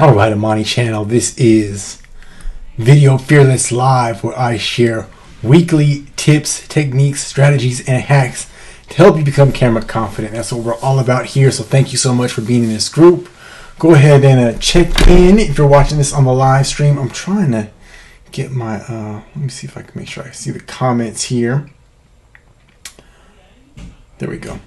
Alright, Amani Channel, this is Video Fearless Live, where I share weekly tips, techniques, strategies, and hacks to help you become camera confident. That's what we're all about here, so thank you so much for being in this group. Go ahead and check in if you're watching this on the live stream. I'm trying to get my, let me see if I can make sure I see the comments here. There we go.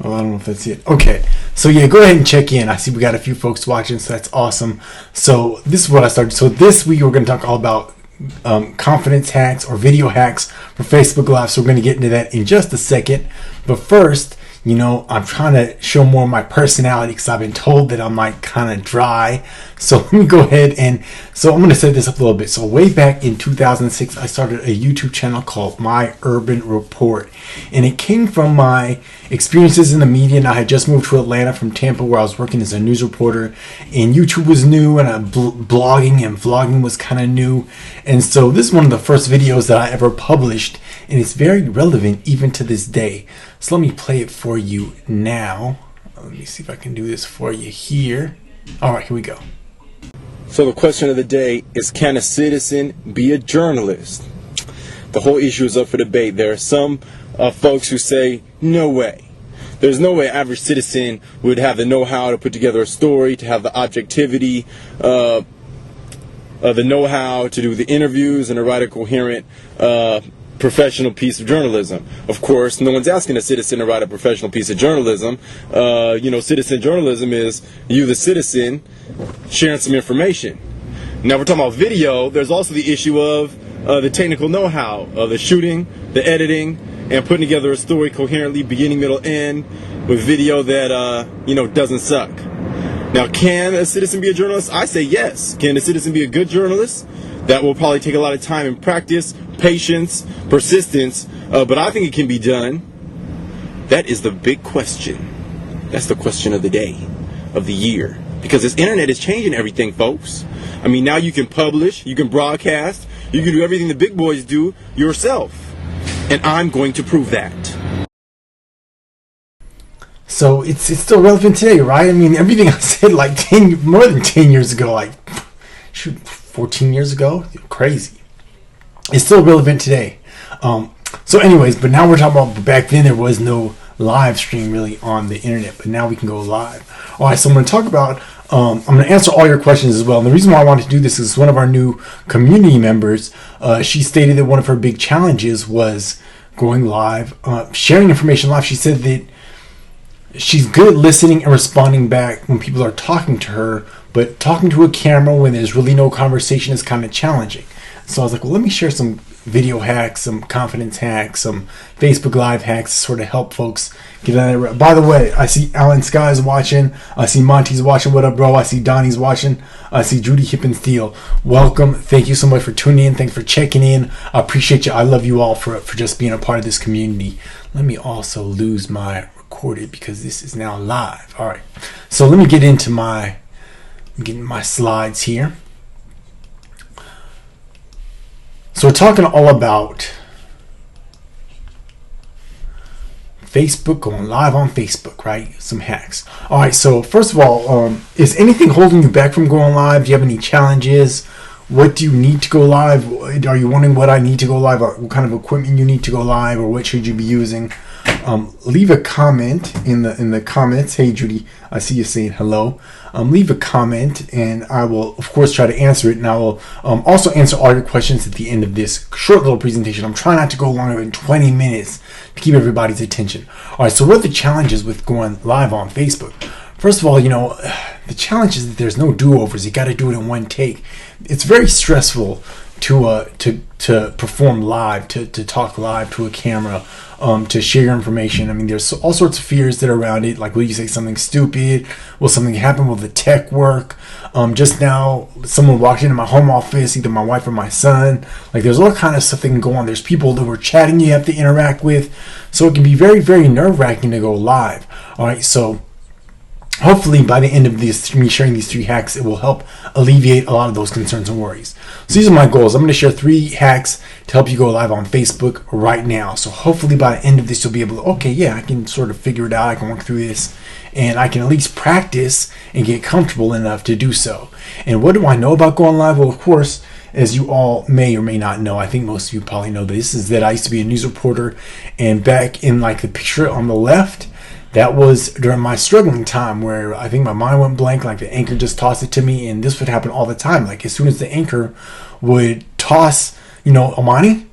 Well, I don't know if that's it. Okay, so yeah, go ahead and check in. I see we got a few folks watching, so that's awesome. So this is what I started. So this week we're going to talk all about confidence hacks or video hacks for Facebook Live. So we're going to get into that in just a second. But first, you know, I'm trying to show more of my personality because I've been told that I'm like kind of dry. So let me go ahead and, so I'm going to set this up a little bit. So way back in 2006, I started a YouTube channel called My Urban Report. And it came from my experiences in the media. And I had just moved to Atlanta from Tampa, where I was working as a news reporter. And YouTube was new, and blogging and vlogging was kind of new. And so this is one of the first videos that I ever published. And it's very relevant even to this day. So let me play it for you now. Let me see if I can do this for you here. All right, here we go. So the question of the day is, can a citizen be a journalist? The whole issue is up for debate. There are some folks who say, no way. There's no way average citizen would have the know-how to put together a story, to have the objectivity, the know-how to do the interviews and to write a coherent professional piece of journalism. Of course, no one's asking a citizen to write a professional piece of journalism. You know, citizen journalism is you, the citizen, sharing some information. Now we're talking about video. There's also the issue of the technical know-how of the shooting, the editing, and putting together a story coherently, beginning, middle, end, with video that you know, doesn't suck. Now, can a citizen be a journalist? I say yes. Can a citizen be a good journalist? That will probably take a lot of time and practice, patience, persistence, but I think it can be done. That is the big question. That's the question of the day, of the year. Because this internet is changing everything, folks. I mean, now you can publish, you can broadcast, you can do everything the big boys do yourself. And I'm going to prove that. So it's still relevant today, right? I mean, everything I said like more than 10 years ago, like shoot, 14 years ago, crazy. It's still relevant today. So anyways, but now we're talking about back then there was no live stream really on the internet, but now we can go live. All right, so I'm going to talk about, I'm going to answer all your questions as well. And the reason why I wanted to do this is one of our new community members, she stated that one of her big challenges was going live, sharing information live. She said that she's good at listening and responding back when people are talking to her, but talking to a camera when there's really no conversation is kind of challenging. So I was like, well, let me share some video hacks, some confidence hacks, some Facebook Live hacks to sort of help folks get out of there. By the way, I see Alan Sky's watching. I see Monty's watching. What up, bro? I see Donnie's watching. I see Judy Hippensteel. Welcome. Thank you so much for tuning in. Thanks for checking in. I appreciate you. I love you all for just being a part of this community. Let me also lose my recorded because this is now live. All right. So let me get into my slides here. So we're talking all about Facebook, going live on Facebook, right? Some hacks. All right, so first of all, is anything holding you back from going live? Do you have any challenges? What do you need to go live? Are you wondering what I need to go live? What kind of equipment you need to go live, or what should you be using? Leave a comment in the comments. Hey Judy, I see you saying hello. Leave a comment and I will of course try to answer it, and I will also answer all your questions at the end of this short little presentation. I'm trying not to go longer than 20 minutes to keep everybody's attention. All right, so what are the challenges with going live on Facebook? First of all, you know, the challenge is that there's no do-overs. You got to do it in one take. It's very stressful to perform live, to talk live to a camera, to share your information. I mean, there's all sorts of fears that are around it. Like, will you say something stupid? Will something happen? Will the tech work? Just now, someone walked into my home office, either my wife or my son. Like, there's all kind of stuff that can go on. There's people that we're chatting you have to interact with. So it can be very, very nerve-wracking to go live. All right, so hopefully by the end of this, me sharing these 3 hacks, it will help alleviate a lot of those concerns and worries. So these are my goals. I'm going to share 3 hacks to help you go live on Facebook right now. So hopefully by the end of this, you'll be able to, okay, yeah, I can sort of figure it out. I can work through this, and I can at least practice and get comfortable enough to do so. And what do I know about going live? Well, of course, as you all may or may not know, I think most of you probably know this, is that I used to be a news reporter, and back in like the picture on the left, that was during my struggling time where I think my mind went blank, like the anchor just tossed it to me, and this would happen all the time. Like as soon as the anchor would toss, Amani,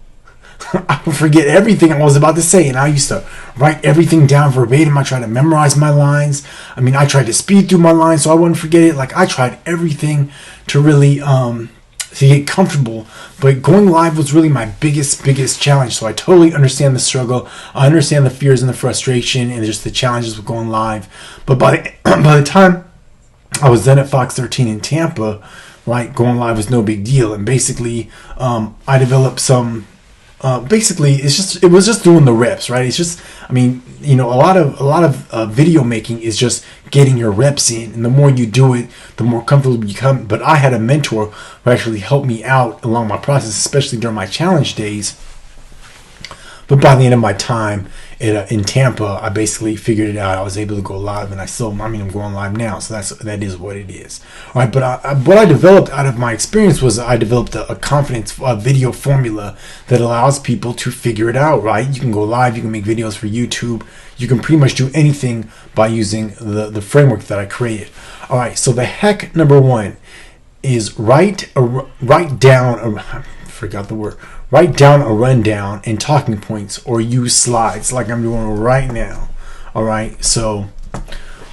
I would forget everything I was about to say, and I used to write everything down verbatim. I tried to memorize my lines. I tried to speed through my lines so I wouldn't forget it. Like I tried everything to really to get comfortable, but going live was really my biggest challenge. So I totally understand the struggle. I understand the fears and the frustration and just the challenges with going live. But by the time I was done at Fox 13 in Tampa, right, going live was no big deal. And basically, I developed some. It was just doing the reps, right? It's just, a lot of video making is just getting your reps in, and the more you do it, the more comfortable you become. But I had a mentor who actually helped me out along my process, especially during my challenge days. But by the end of my time in Tampa, I basically figured it out. I was able to go live, and I'm going live now. So that is what it is. All right, but what I developed out of my experience was I developed a confidence video formula that allows people to figure it out, right? You can go live, you can make videos for YouTube, you can pretty much do anything by using the framework that I created. All right, so the hack number 1 is write down a rundown and talking points, or use slides like I'm doing right now. All right, so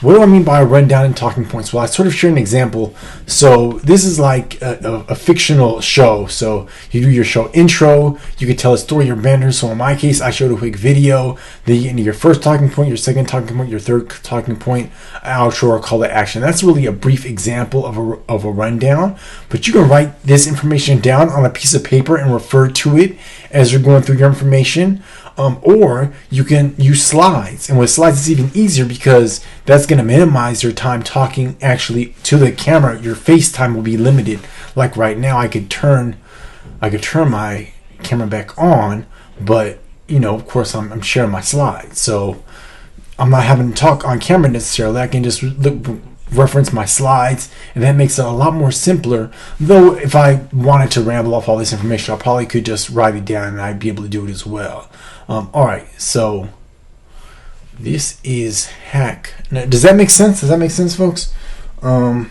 what do I mean by a rundown and talking points? Well, I sort of share an example. So this is like a fictional show. So you do your show intro, you could tell a story, your banner. So in my case, I showed a quick video, then you get into your first talking point, your second talking point, your third talking point, outro, or call to action. That's really a brief example of a rundown, but you can write this information down on a piece of paper and refer to it as you're going through your information. Or you can use slides, and with slides it's even easier because that's going to minimize your time talking actually to the camera. Your face time will be limited. Like right now, I could turn my camera back on, but of course I'm sharing my slides, so I'm not having to talk on camera necessarily. I can just reference my slides, and that makes it a lot more simpler. Though if I wanted to ramble off all this information, I probably could just write it down and I'd be able to do it as well. All right, so this is hack. Now, does that make sense? Does that make sense, folks? Let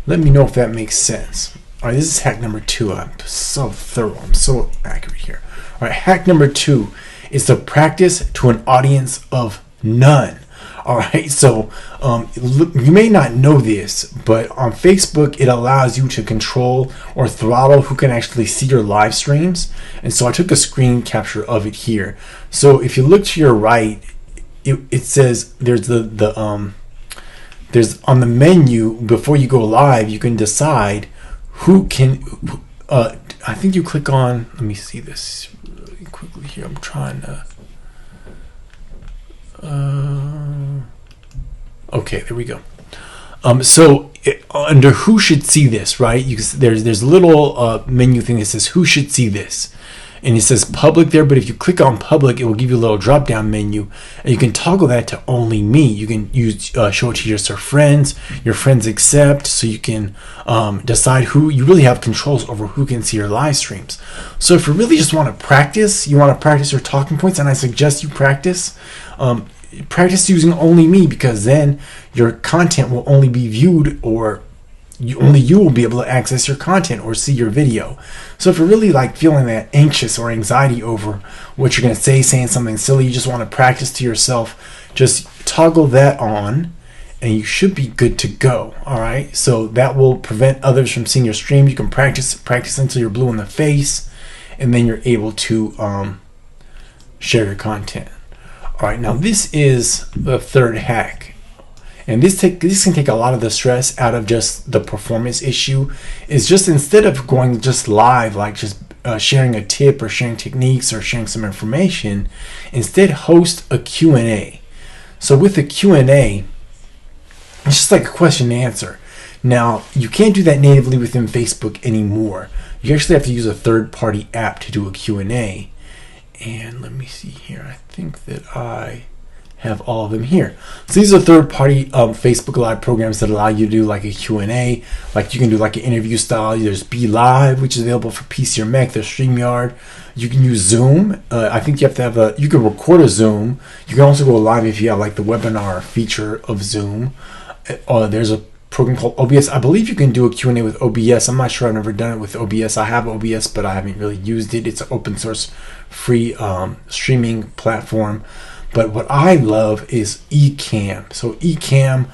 me know if that makes sense. All right, this is hack number 2. I'm so thorough. I'm so accurate here. All right, hack number 2 is to practice to an audience of none. All right, so you may not know this, but on Facebook, it allows you to control or throttle who can actually see your live streams. And so I took a screen capture of it here. So if you look to your right, it says there's there's on the menu before you go live, you can decide who can. I think you click on. Let me see this really quickly here. I'm trying to. Okay, there we go. Under who should see this, right? There's a little menu thing that says who should see this, and it says public there. But if you click on public, it will give you a little drop down menu, and you can toggle that to only me. You can show it to your friends, your friends accept, so you can decide who you really have controls over who can see your live streams. So if you really just want to practice, your talking points, and I suggest you practice using only me, because then your content will only be viewed, or only you will be able to access your content or see your video. So if you're really like feeling that anxious or anxiety over what you're going to say, saying something silly, you just want to practice to yourself, just toggle that on and you should be good to go. All right, so that will prevent others from seeing your stream. You can practice until you're blue in the face, and then you're able to share your content. All right, now this is the third hack, and this can take a lot of the stress out of just the performance issue. Is just instead of going just live, like just sharing a tip or sharing techniques or sharing some information, instead host a Q&A. So with the Q&A, it's just like a question and answer. Now, you can't do that natively within Facebook anymore. You actually have to use a third-party app to do a Q&A. And let me see here. I think that I have all of them here. So these are third-party Facebook Live programs that allow you to do like a Q&A. Like you can do like an interview style. There's Be Live, which is available for PC or Mac. There's StreamYard. You can use Zoom. I think you have to have you can record a Zoom. You can also go live if you have like the webinar feature of Zoom. There's a program called OBS. I believe you can do a Q&A with OBS. I'm not sure. I've never done it with OBS. I have OBS, but I haven't really used it. It's an open source free streaming platform. But what I love is Ecamm. So Ecamm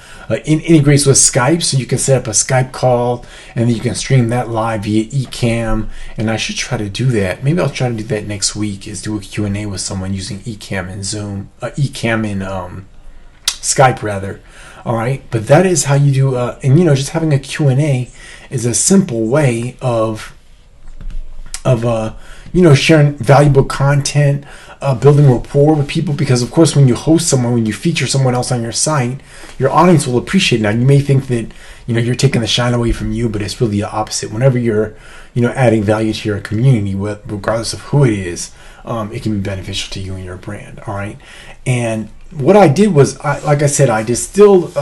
integrates with Skype, so you can set up a Skype call and then you can stream that live via Ecamm. And I should try to do that. Maybe I'll try to do that next week, is do a Q&A with someone using Ecamm and Zoom. Ecamm and Skype rather. All right, but that is how you do, and just having a Q&A is a simple way of sharing valuable content, building rapport with people. Because of course, when you host someone, when you feature someone else on your site, your audience will appreciate it. Now, you may think that you're taking the shine away from you, but it's really the opposite. Whenever you're adding value to your community, regardless of who it is, it can be beneficial to you and your brand. All right, and what I did was, like I said, I distilled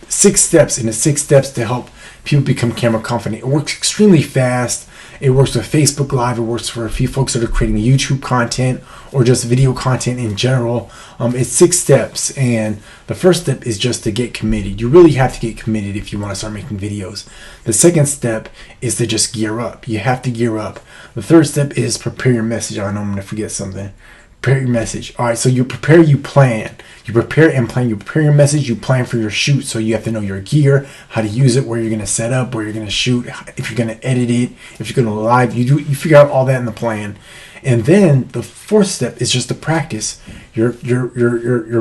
6 steps into 6 steps to help people become camera confident. It works extremely fast. It works with Facebook Live. It works for a few folks that are creating YouTube content or just video content in general. It's 6 steps, and the first step is just to get committed. You really have to get committed if you want to start making videos. The second step is to just gear up. You have to gear up. The third step is prepare your message. I know I'm going to forget something. Prepare your message. All right, so you prepare, you plan. You prepare and plan. You prepare your message, you plan for your shoot. So you have to know your gear, how to use it, where you're going to set up, where you're going to shoot, if you're going to edit it, if you're going to live. You figure out all that in the plan. And then the fourth step is just to practice your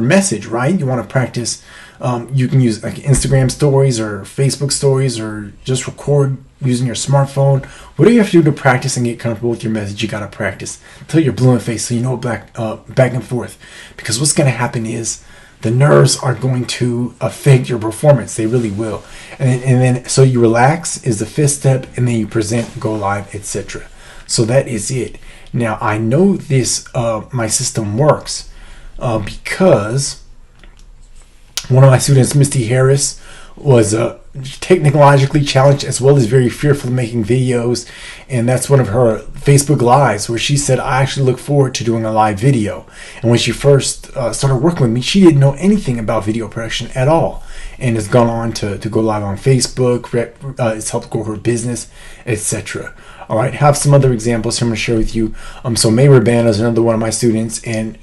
message, right? You want to practice. You can use like Instagram stories or Facebook stories, or just record using your smartphone. Whatever you have to do to practice and get comfortable with your message, you got to practice until you're blue in the face, so you know it back and forth. Because what's going to happen is the nerves are going to affect your performance. They really will. And then so you relax is the fifth step, and then you present, go live, etc. So that is it. Now, I know this my system works because one of my students, Misty Harris, was technologically challenged as well as very fearful of making videos, and that's one of her Facebook Lives where she said, I actually look forward to doing a live video. And when she first started working with me, she didn't know anything about video production at all, and has gone on to go live on Facebook. It's helped grow her business, etc. All right, have some other examples here I'm going to share with you. So May Urbana is another one of my students, and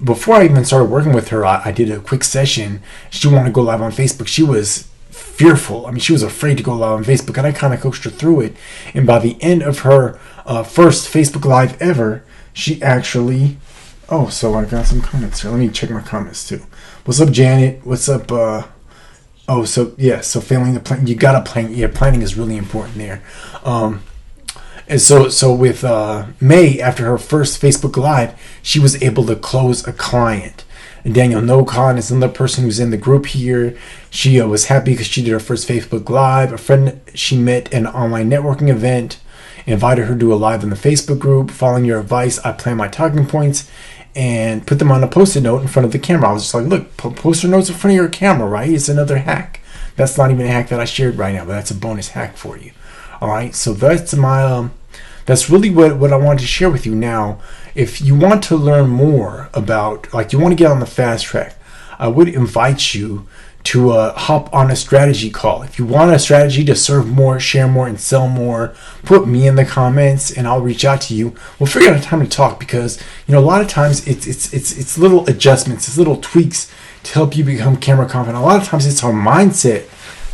before I even started working with her, I did a quick session. She wanted to go live on Facebook. She was fearful. I mean, she was afraid to go live on Facebook, and I kind of coached her through it. And by the end of her first Facebook Live ever, she actually... Oh, so I got some comments here. Let me check my comments too. What's up, Janet? What's up? So failing to plan. You got to plan. Yeah, planning is really important there. And so with May, after her first Facebook Live, she was able to close a client. And Daniel Nocon is another person who's in the group here. She was happy because she did her first Facebook Live. A friend she met at an online networking event invited her to do a live in the Facebook group. Following your advice, I planned my talking points and put them on a Post-it note in front of the camera. I was just like, look, Post-it notes in front of your camera, right? It's another hack. That's not even a hack that I shared right now, but that's a bonus hack for you. All right, so that's my... That's really what I wanted to share with you. Now, if you want to learn more about, like you want to get on the fast track, I would invite you to hop on a strategy call. If you want a strategy to serve more, share more, and sell more, put me in the comments and I'll reach out to you. We'll figure out a time to talk, because a lot of times it's little adjustments, it's little tweaks to help you become camera confident. A lot of times it's our mindset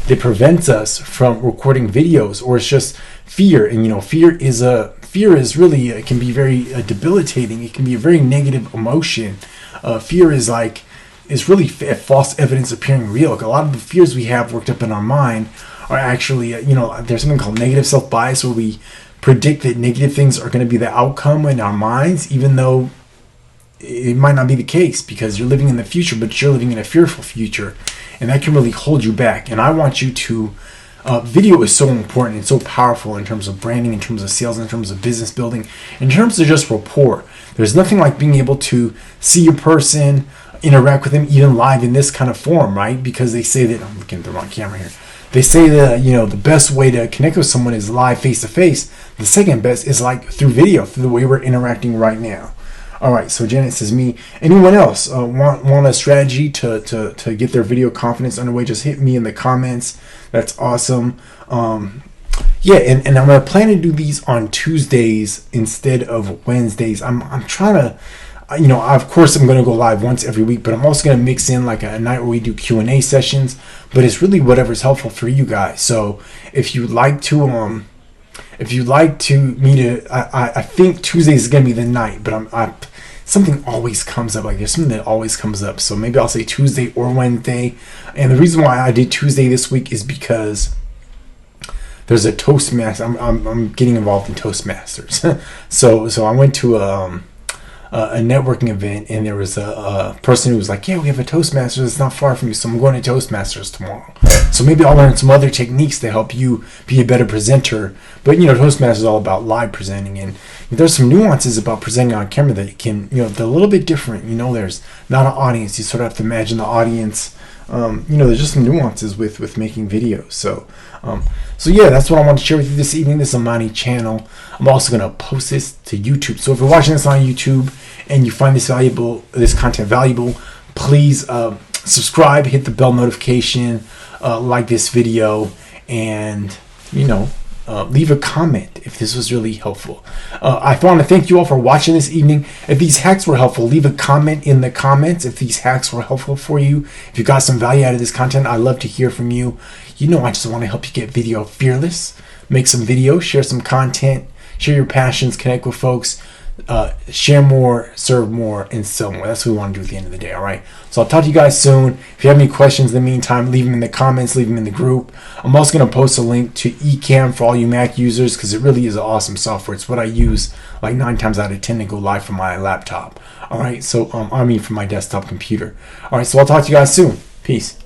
that prevents us from recording videos, or it's just fear. And fear is really it can be very debilitating. It can be a very negative emotion. Fear is really false evidence appearing real. Like, a lot of the fears we have worked up in our mind are actually there's something called negative self-bias, where we predict that negative things are going to be the outcome in our minds, even though it might not be the case because you're living in the future, but you're living in a fearful future, and that can really hold you back. And I want you to, video is so important and so powerful in terms of branding, in terms of sales, in terms of business building, in terms of just rapport. There's nothing like being able to see a person, interact with them even live in this kind of form, right? Because they say that, I'm looking at the wrong camera here. They say that, the best way to connect with someone is live face to face. The second best is like through video, through the way we're interacting right now. All right, so Janet says me. Anyone else want a strategy to get their video confidence underway? Just hit me in the comments. That's awesome. Yeah, and I'm gonna plan to do these on Tuesdays instead of Wednesdays. I'm trying to, of course I'm gonna go live once every week, but I'm also gonna mix in like a night where we do Q&A sessions. But it's really whatever's helpful for you guys. So if you'd like to I think Tuesday is gonna be the night, but something always comes up. Like there's something that always comes up. So maybe I'll say Tuesday or Wednesday. And the reason why I did Tuesday this week is because there's a Toastmaster. I'm getting involved in Toastmasters. so I went to a networking event, and there was a person who was like, yeah, we have a Toastmasters, it's not far from you, so I'm going to Toastmasters tomorrow. So maybe I'll learn some other techniques to help you be a better presenter. But Toastmasters is all about live presenting, and there's some nuances about presenting on camera that can, they're a little bit different. There's not an audience, you sort of have to imagine the audience. There's just some nuances with making videos. So yeah, that's what I want to share with you this evening. This is Amani Channel. I'm also going to post this to YouTube. So if you're watching this on YouTube and you find this content valuable, please subscribe, hit the bell notification, like this video, and leave a comment if this was really helpful. I want to thank you all for watching this evening. If these hacks were helpful, leave a comment in the comments if these hacks were helpful for you. If you got some value out of this content, I'd love to hear from you. I just want to help you get video fearless. Make some videos, share some content, share your passions, connect with folks, share more, serve more, and sell more. That's what we want to do at the end of the day, all right? So I'll talk to you guys soon. If you have any questions in the meantime, leave them in the comments, leave them in the group. I'm also going to post a link to Ecamm for all you Mac users because it really is awesome software. It's what I use like 9 times out of 10 to go live from my laptop, all right? So, from my desktop computer. All right, so I'll talk to you guys soon. Peace.